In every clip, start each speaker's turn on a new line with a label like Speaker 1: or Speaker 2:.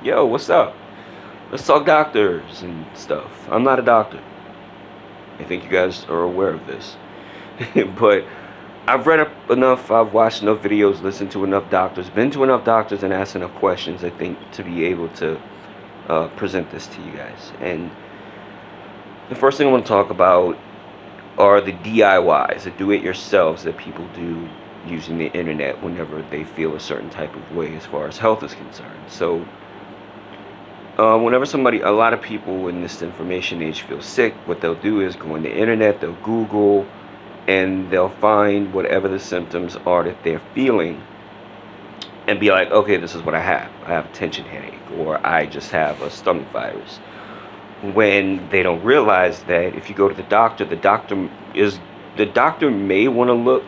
Speaker 1: yo, what's up? Let's talk doctors and stuff. I'm not a doctor. I think you guys are aware of this. But I've read up enough, I've watched enough videos, listened to enough doctors, been to enough doctors, and asked enough questions, I think, to be able to present this to you guys. And the first thing I want to talk about are the DIYs, the do-it-yourselves that people do using the internet whenever they feel a certain type of way as far as health is concerned. So, whenever a lot of people in this information age feel sick, what they'll do is go on the internet, they'll Google, and they'll find whatever the symptoms are that they're feeling and be like, okay, this is what I have. I have a tension headache, or I just have a stomach virus. When they don't realize that if you go to the doctor may want to look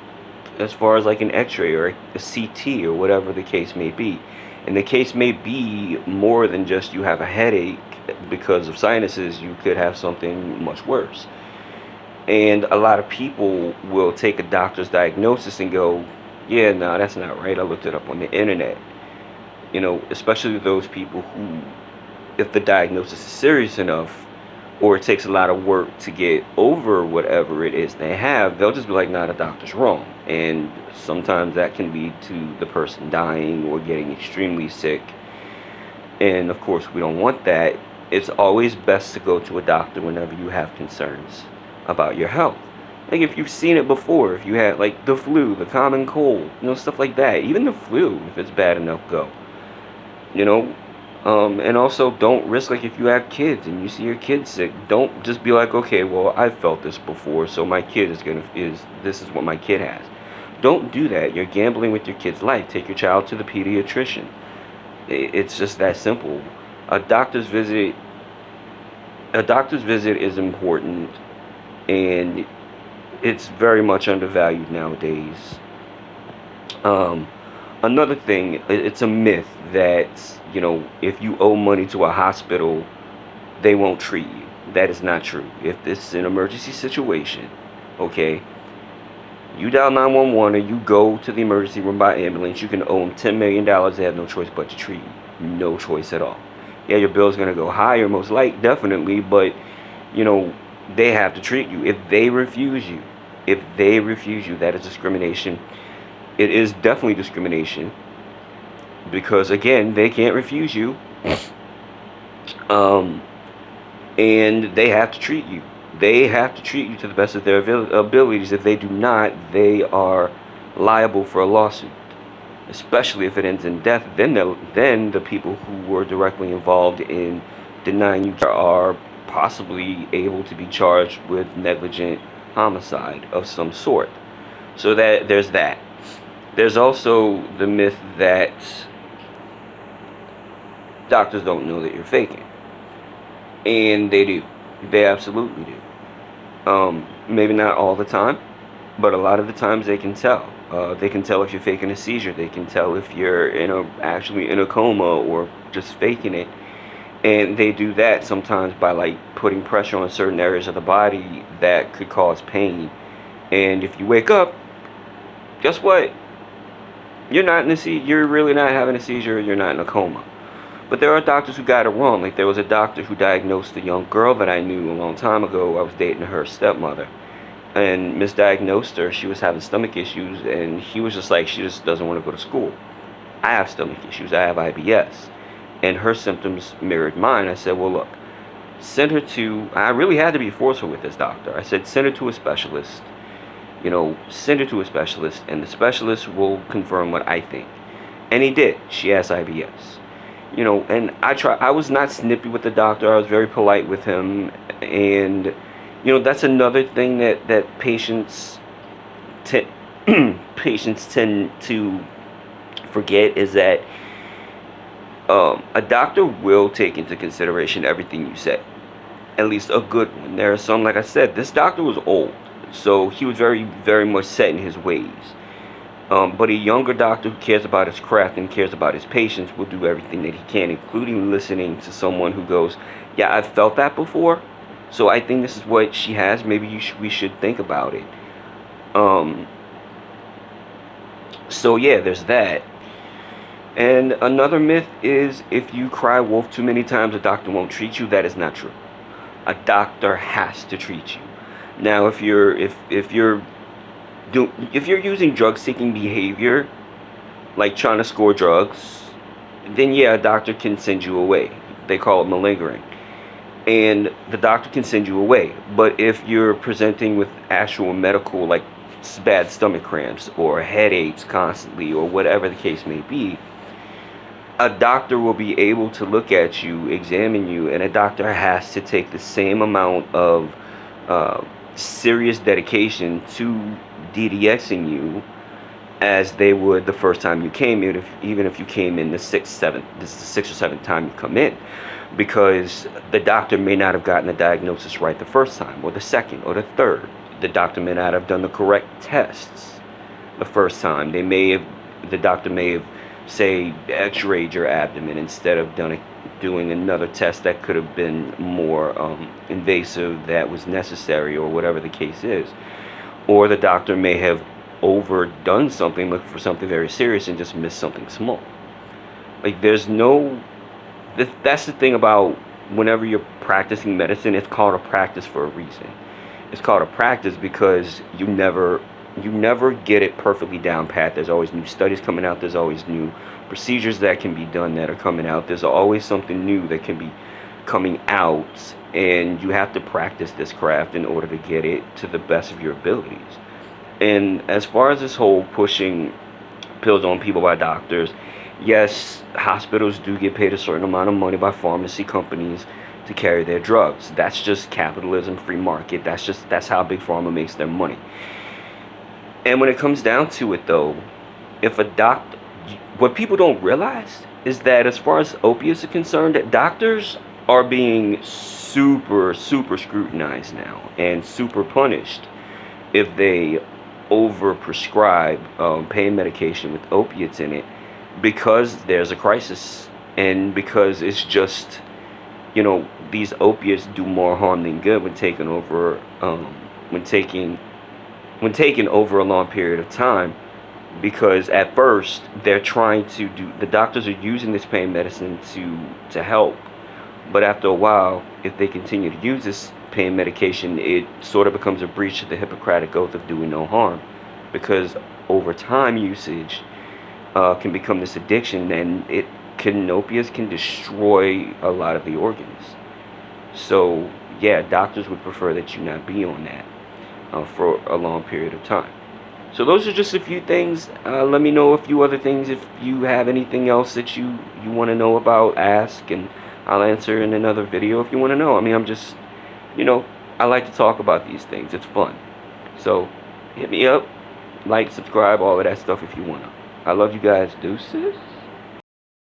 Speaker 1: as far as like an x-ray or a CT or whatever the case may be. And the case may be more than just you have a headache because of sinuses. You could have something much worse. And a lot of people will take a doctor's diagnosis and go, yeah, no, that's not right. I looked it up on the internet. Especially those people who, if the diagnosis is serious enough, or it takes a lot of work to get over whatever it is they have, they'll just be like, nah, the doctor's wrong. And sometimes that can lead to the person dying or getting extremely sick. And of course, we don't want that. It's always best to go to a doctor whenever you have concerns about your health. Like if you've seen it before, if you had like the flu, the common cold, stuff like that. Even the flu, if it's bad enough, go. You know, and also don't risk, like if you have kids and you see your kid sick, don't just be like, okay, well, I've felt this before, so my kid this is what my kid has. Don't do that. You're gambling with your kid's life. Take your child to the pediatrician. It's just that simple. A doctor's visit a doctor's visit is important, and it's very much undervalued nowadays. Um, Another thing, it's a myth that, if you owe money to a hospital, they won't treat you. That is not true. If this is an emergency situation, okay, you dial 911 or you go to the emergency room by ambulance, you can owe them $10 million. They have no choice but to treat you. No choice at all. Yeah, your bill's going to go higher, most likely, definitely, but, you know, they have to treat you. If they refuse you, that is discrimination. It is definitely discrimination because, again, they can't refuse you, um, and they have to treat you. They have to treat you to the best of their abilities. If they do not, they are liable for a lawsuit, especially if it ends in death. Then the people who were directly involved in denying you care are possibly able to be charged with negligent homicide of some sort. So that there's that. There's also the myth that doctors don't know that you're faking, and they do. They absolutely do. Maybe not all the time, but a lot of the times they can tell. They can tell if you're faking a seizure. They can tell if you're actually in a coma or just faking it. And they do that sometimes by like putting pressure on certain areas of the body that could cause pain. And if you wake up, guess what? You're really not having a seizure. You're not in a coma. But there are doctors who got it wrong. Like there was a doctor who diagnosed a young girl that I knew a long time ago. I was dating her stepmother, and misdiagnosed her. She was having stomach issues, and he was just like, she just doesn't want to go to school. I have stomach issues. I have IBS, and her symptoms mirrored mine. I said, well, look, I really had to be forceful with this doctor. I said, send her to a specialist. Send her to a specialist, and the specialist will confirm what I think. And he did. She has IBS. And I was not snippy with the doctor. I was very polite with him. And, that's another thing that patients tend to forget is that a doctor will take into consideration everything you say. At least a good one. There are some, like I said, this doctor was old. So he was very, very much set in his ways. But a younger doctor who cares about his craft and cares about his patients will do everything that he can, including listening to someone who goes, yeah, I've felt that before, so I think this is what she has. Maybe we should think about it. So yeah, there's that. And another myth is if you cry wolf too many times, a doctor won't treat you. That is not true. A doctor has to treat you. Now, if you're using drug-seeking behavior, like trying to score drugs, then yeah, a doctor can send you away. They call it malingering, and the doctor can send you away. But if you're presenting with actual medical, like bad stomach cramps or headaches constantly or whatever the case may be, a doctor will be able to look at you, examine you, and a doctor has to take the same amount of uh, serious dedication to DDXing you as they would the first time you came, even if you came in the this is the sixth or seventh time you come in, because the doctor may not have gotten the diagnosis right the first time, or the second, or the third. The doctor may not have done the correct tests the first time. The doctor may have, say, x-rayed your abdomen instead of doing another test that could have been more invasive, that was necessary, or whatever the case is. Or the doctor may have overdone something, looking for something very serious, and just missed something small. Like, that's the thing about whenever you're practicing medicine, it's called a practice for a reason. It's called a practice because you never get it perfectly down pat. There's always new studies coming out. There's always new procedures that can be done that are coming out. There's always something new that can be coming out, and you have to practice this craft in order to get it to the best of your abilities. And as far as this whole pushing pills on people by doctors, yes, hospitals do get paid a certain amount of money by pharmacy companies to carry their drugs. That's just capitalism, free market. That's how Big Pharma makes their money. And when it comes down to it, though, if a doctor, what people don't realize is that as far as opiates are concerned, that doctors are being super scrutinized now and super punished if they overprescribe pain medication with opiates in it, because there's a crisis, and because it's just, these opiates do more harm than good when taken over when taken over a long period of time. Because at first the doctors are using this pain medicine to help, but after a while, if they continue to use this pain medication, it sort of becomes a breach of the Hippocratic Oath of doing no harm, because over time usage can become this addiction, and opiates can destroy a lot of the organs. So yeah, doctors would prefer that you not be on that for a long period of time. So those are just a few things. Let me know a few other things. If you have anything else that you want to know about, ask, and I'll answer in another video if you want to know. I mean, I'm just, I like to talk about these things. It's fun. So hit me up, like, subscribe, all of that stuff if you want to. I love you guys. Deuces.